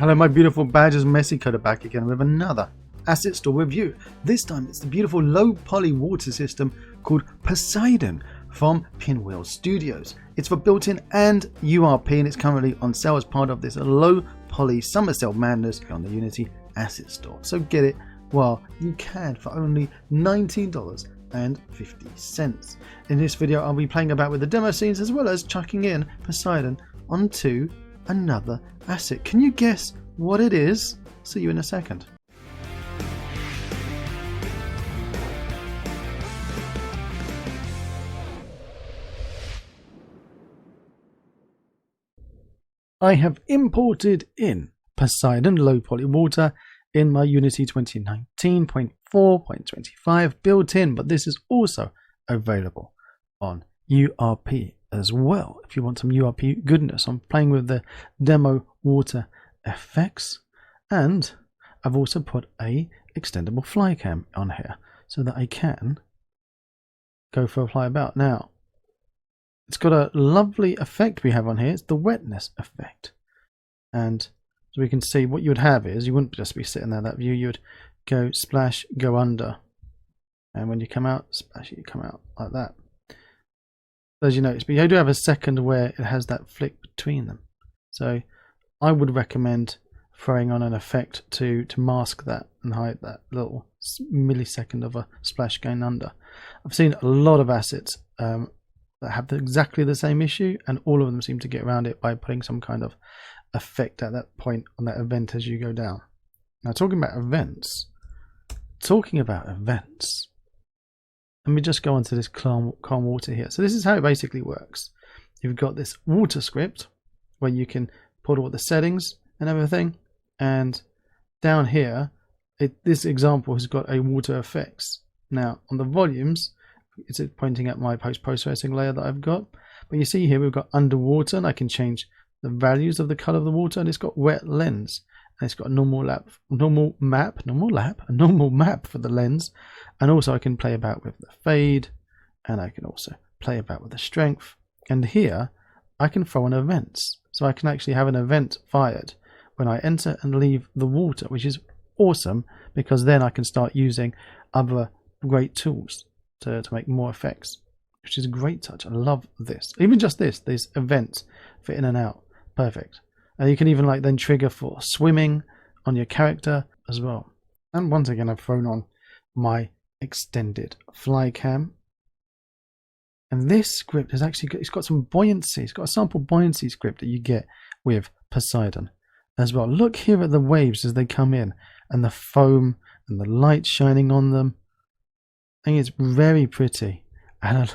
Hello my beautiful badgers, Messy Coder back again with another asset store review. This time it's the beautiful low poly water system called Poseidon from Pinwheel Studios. It's for built-in and URP and it's currently on sale as part of this low poly summer sale madness on the Unity asset store. So get it while you can for only $19.50. In this video I'll be playing about with the demo scenes as well as chucking in Poseidon onto another asset. Can you guess what it is? See you in a second. I have imported in Poseidon low poly water in my Unity 2019.4.25 built-in, but this is also available on URP as well. If you want some URP goodness, I'm playing with the demo water effects, and I've also put a extendable fly cam on here so that I can go for a fly about. Now it's got a lovely effect we have on here. It's the wetness effect, and as we can see, what you would have is you wouldn't just be sitting there that view. You would go splash, go under, and when you come out, splash, you come out like that. As you notice, but you do have a second where it has that flick between them. So I would recommend throwing on an effect to mask that and hide that little millisecond of a splash going under. I've seen a lot of assets that have exactly the same issue, and all of them seem to get around it by putting some kind of effect at that point on that event as you go down. Now talking about events, let me just go onto this calm water here. So this is how it basically works. You've got this water script where you can put all the settings and everything, and down here this example has got a water effects. Now on the volumes it's pointing at my post-processing layer that I've got, but you see here we've got underwater, and I can change the values of the color of the water, and it's got wet lens, and it's got a normal map for the lens, and also I can play about with the fade, and I can also play about with the strength. And here I can throw in events, so I can actually have an event fired when I enter and leave the water, which is awesome because then I can start using other great tools to make more effects, which is a great touch. I love this. Even just this event for in and out, perfect. And you can even then trigger for swimming on your character as well. And once again I've thrown on my extended fly cam, and this script has actually it's got some buoyancy. It's got a sample buoyancy script that you get with Poseidon as well. Look here at the waves as they come in, and the foam and the light shining on them. I think it's very pretty, and I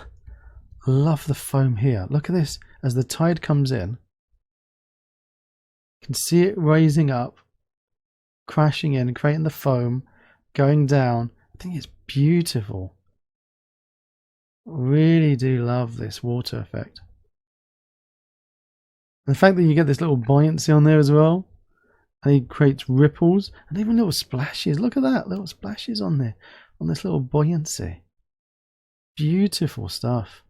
love the foam here. Look at this as the tide comes in. You can see it raising up, crashing in, creating the foam, going down. I think it's beautiful. Really do love this water effect. And the fact that you get this little buoyancy on there as well, and it creates ripples and even little splashes. Look at that, little splashes on there, on this little buoyancy. Beautiful stuff.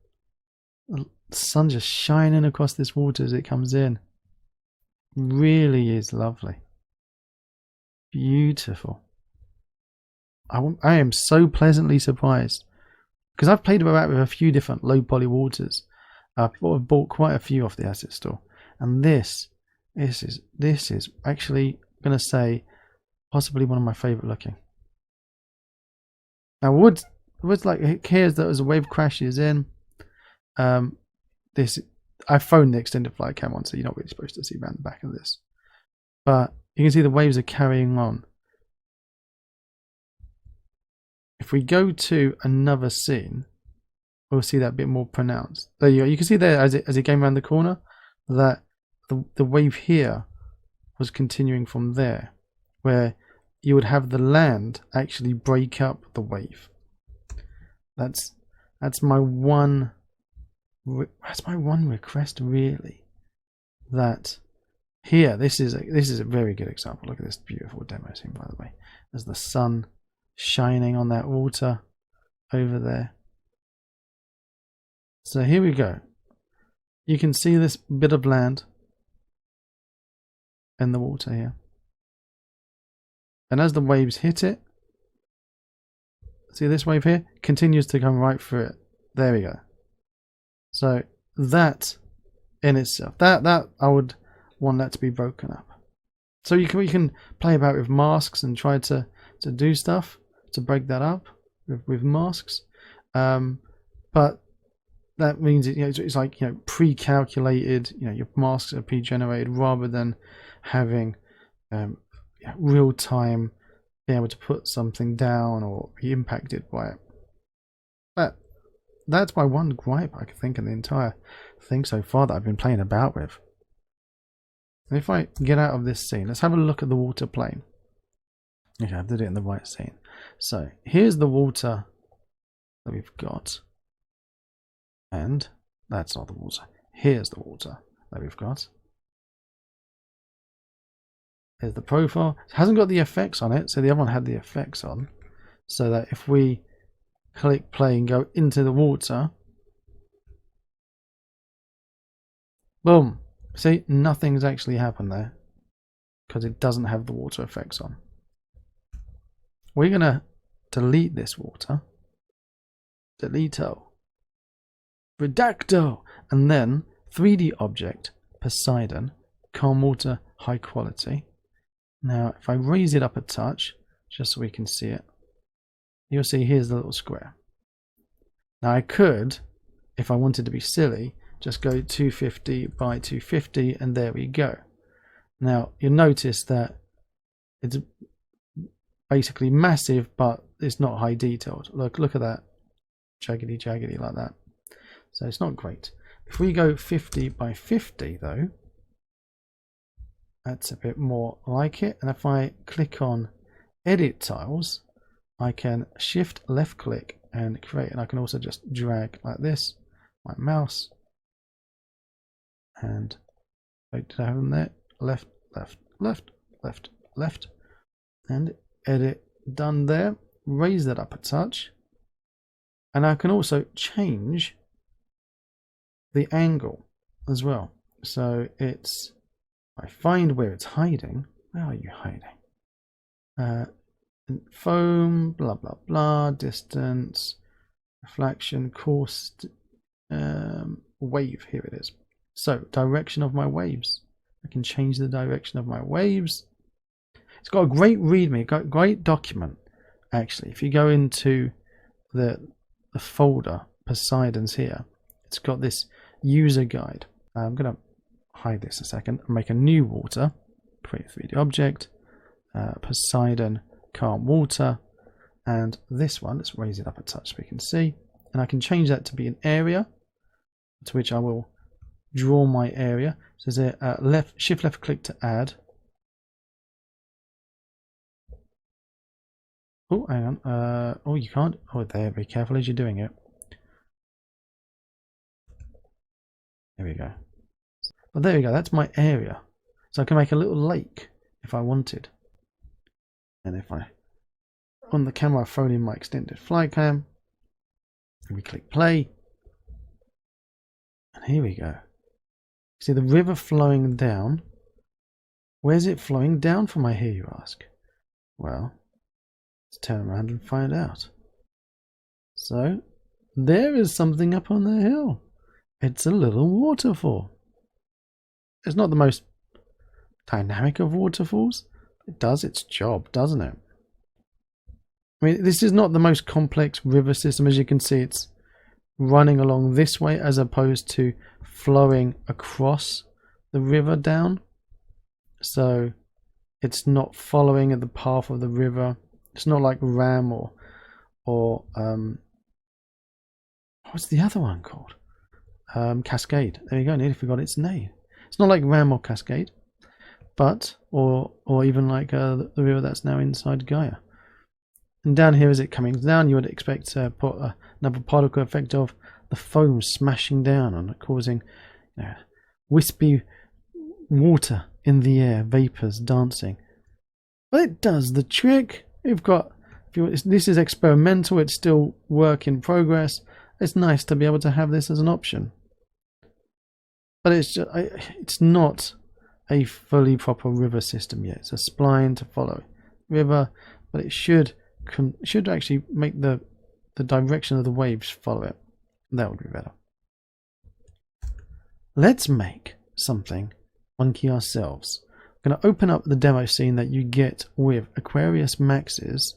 The sun just shining across this water as it comes in. Really is lovely. Beautiful. I am so pleasantly surprised because I've played about with a few different low poly waters. I've bought quite a few off the asset store, and this is actually, I'm going to say, possibly one of my favorite looking. Now wood here's that as a wave crashes in. This I've phoned the extended fly cam on, so you're not really supposed to see around the back of this, but you can see the waves are carrying on. If we go to another scene, we'll see that a bit more pronounced. There you go. You can see there as it came around the corner that the wave here was continuing from there, where you would have the land actually break up the wave. That's my one request, really. That here, this is a very good example. Look at this beautiful demo scene, by the way. There's the sun shining on that water over there. So here we go. You can see this bit of land in the water here. And as the waves hit it, see this wave here? Continues to come right through it. There we go. So that in itself, that I would want that to be broken up. So you can play about with masks and try to do stuff to break that up with masks. But that means it's like pre-calculated. Your masks are pre-generated rather than having real time being able to put something down or be impacted by it. But that's my one gripe I can think in the entire thing so far that I've been playing about with. And if I get out of this scene, let's have a look at the water plane. Okay, I did it in the right scene. So here's the water that we've got. And that's not the water. Here's the water that we've got. Here's the profile. It hasn't got the effects on it, so the other one had the effects on. So that if we click play and go into the water, boom. See, nothing's actually happened there because it doesn't have the water effects on. We're going to delete this water. Delete-o. Redacto. And then 3D object, Poseidon, calm water, high quality. Now, if I raise it up a touch, just so we can see it, you'll see here's the little square. Now I could, if I wanted to be silly, just go 250 by 250 and there we go. Now you'll notice that it's basically massive, but it's not high detailed. Look at that, jaggedy like that. So it's not great. If we go 50 by 50 though, that's a bit more like it. And if I click on edit tiles, I can shift left click and create, and I can also just drag like this, my mouse, and did I have them there? Left, and edit, done there. Raise that up a touch, and I can also change the angle as well. So it's, I find where it's hiding. Where are you hiding? Foam, blah blah blah, distance, reflection, course, wave. Here it is. So direction of my waves. I can change the direction of my waves. It's got a great readme, got a great document. Actually, if you go into the folder Poseidon's here, it's got this user guide. I'm gonna hide this a second and make a new water. Create a 3D object. Poseidon calm water, and this one, let's raise it up a touch so we can see, and I can change that to be an area, to which I will draw my area. So there's a shift left click to add. Oh, hang on. Oh, you can't. Oh, there. Be careful as you're doing it. There we go. Well, there we go. That's my area. So I can make a little lake if I wanted. And if I, on the camera, I've thrown in my extended fly cam, and we click play, and here we go. See the river flowing down. Where's it flowing down from, I hear you ask? Well, let's turn around and find out. So, there is something up on the hill. It's a little waterfall. It's not the most dynamic of waterfalls. It does its job, doesn't it? I mean, this is not the most complex river system. As you can see, it's running along this way as opposed to flowing across the river down. So it's not following the path of the river. It's not like Ram or what's the other one called? Cascade. There you go. Nearly forgot its name. It's not like Ram or Cascade. But, or even like the river that's now inside Gaia. And down here, as it coming down, you would expect to put another particle effect of the foam smashing down and causing wispy water in the air, vapors dancing. But it does the trick. You've got, this is experimental, it's still work in progress. It's nice to be able to have this as an option. But it's just, it's not a fully proper river system yet. It's a spline to follow. river, but it should actually make the direction of the waves follow it. That would be better. Let's make something funky ourselves. I'm going to open up the demo scene that you get with Aquarius Max's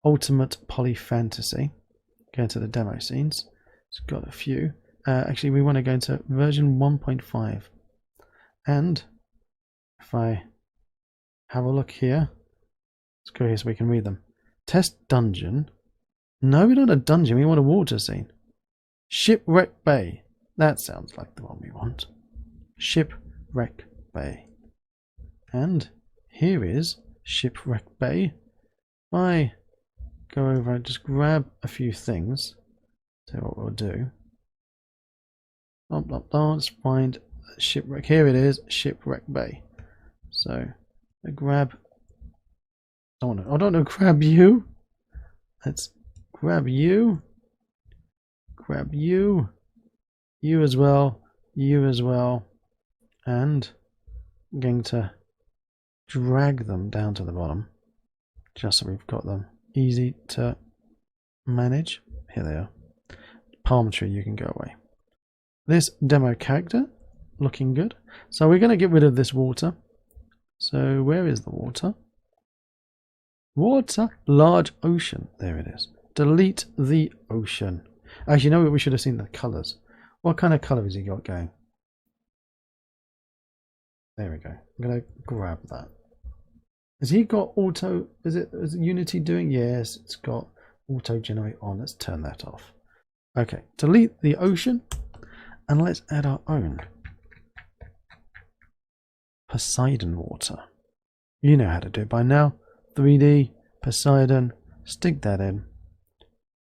Ultimate Poly Fantasy. Go into the demo scenes. It's got a few. Actually, we want to go into version 1.5. And if I have a look here, let's go here so we can read them. Test dungeon. No, we don't want a dungeon. We want a water scene. Shipwreck Bay. That sounds like the one we want. Shipwreck Bay. And here is Shipwreck Bay. If I go over and just grab a few things, so what we'll do. Let's find shipwreck. Here it is, Shipwreck Bay. So I grab. I don't know. Grab you. Let's grab you. Grab you. You as well. You as well. And I'm going to drag them down to the bottom, just so we've got them easy to manage. Here they are. Palm tree, you can go away. This demo character, looking good. So we're going to get rid of this water. So where is the water? Water, large ocean. There it is. Delete the ocean. Actually, you know what? We should have seen the colors. What kind of color has he got going? There we go. I'm going to grab that. Has he got auto? Is Unity doing? Yes, it's got auto generate on. Let's turn that off. Okay, delete the ocean and let's add our own Poseidon water. You know how to do it by now. 3D, Poseidon, stick that in.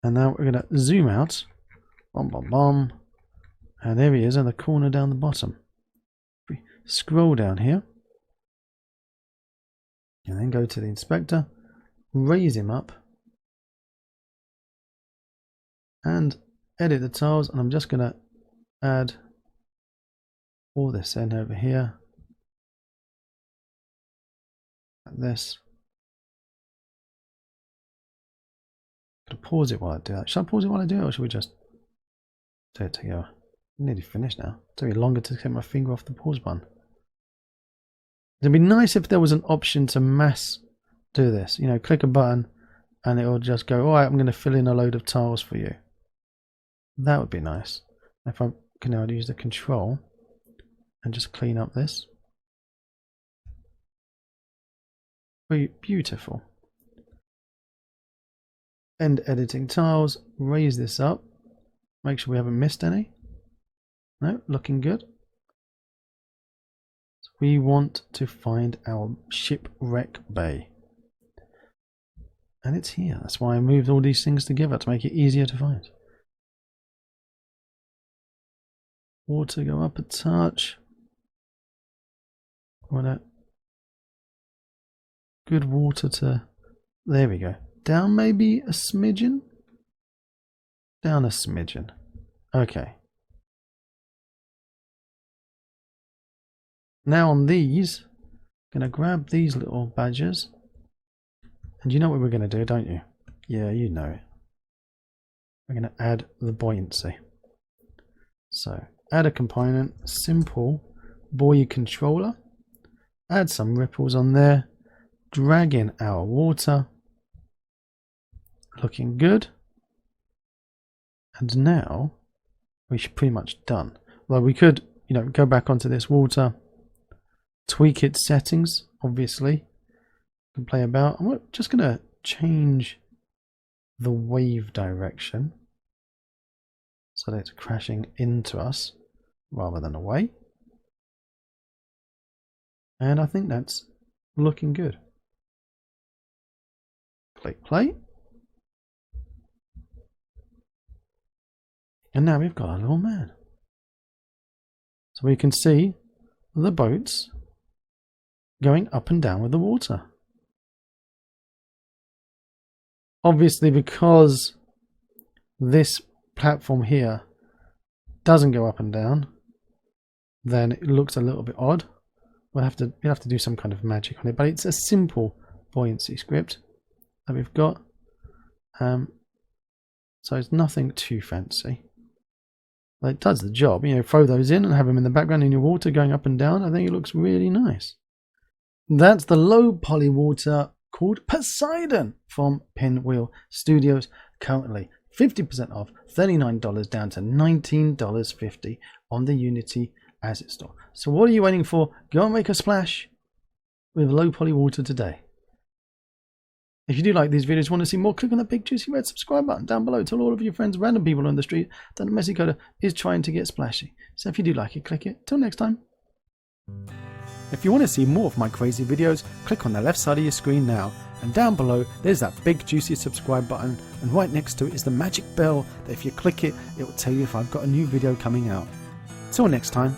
And now we're going to zoom out. Bom, bom, bom. And there he is in the corner down the bottom. We scroll down here. And then go to the inspector. Raise him up. And edit the tiles. And I'm just going to add all this in over here. Like this. I'm going to pause it while I do that. Should I pause it while I do it, or should we just do it together? I'm nearly finished now. It's going to be longer to get my finger off the pause button. It'd be nice if there was an option to mass do this. You know, click a button and it will just go, all right, I'm going to fill in a load of tiles for you. That would be nice. If I can now use the control and just clean up this. Very beautiful. End editing tiles. Raise this up. Make sure we haven't missed any. No, looking good. So we want to find our Shipwreck Bay. And it's here. That's why I moved all these things together, to make it easier to find. Water, go up a touch. Want a good water to... There we go. Down maybe a smidgen? Down a smidgen. Okay. Now on these, I'm going to grab these little badgers. And you know what we're going to do, don't you? Yeah, you know it. We're going to add the buoyancy. So, add a component, simple buoy controller. Add some ripples on there. Drag in our water. Looking good. And now, we should pretty much done. Well, we could, you know, go back onto this water. Tweak its settings, obviously. Can play about. I'm just going to change the wave direction so that it's crashing into us rather than away. And I think that's looking good. Click play. And now we've got our little man. So we can see the boats going up and down with the water. Obviously, because this platform here doesn't go up and down, then it looks a little bit odd. we'll have to do some kind of magic on it, but it's a simple buoyancy script that we've got. So it's nothing too fancy. But it does the job. You know, throw those in and have them in the background in your water going up and down. I think it looks really nice. That's the low poly water called Poseidon from Pinwheel Studios. Currently 50% off, $39 down to $19.50 on the Unity Asset Store. So what are you waiting for? Go and make a splash with low poly water today. If you do like these videos, want to see more, click on that big juicy red subscribe button down below. Tell all of your friends, random people on the street, that the Messy Coder is trying to get splashy. So if you do like it, click it. Till next time. If you want to see more of my crazy videos, click on the left side of your screen now. And down below, there's that big juicy subscribe button. And right next to it is the magic bell that if you click it, it will tell you if I've got a new video coming out. Till next time.